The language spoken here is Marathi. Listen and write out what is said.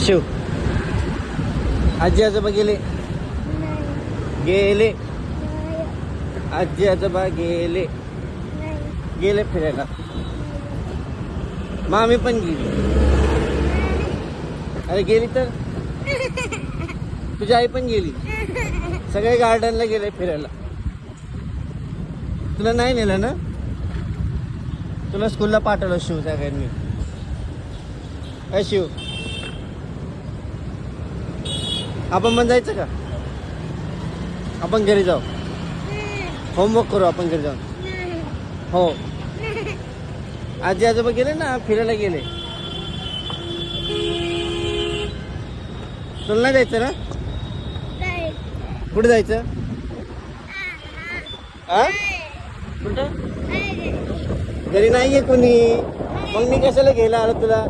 शिव आजी आजोबा गेले गेले आजी आजोबा गेले गेले फिरायला. मामी पण गेली. अरे गेली तर तुझी आई पण गेली. सगळे गार्डनला गेले फिरायला. तुला नाही नेलं ना. तुला स्कूलला पाठवलं शिव सगळ्यांनी. शिव आपण पण जायचं का. आपण घरी जाऊ. होमवर्क करू आपण घरी जाऊन. हो आजी आजोबा गेले ना फिरायला गेले. तुला नाही जायचं ना. कुठे जायचं. कुठं घरी नाहीये कोणी. मग मी कशाला घ्यायला आलो तुला.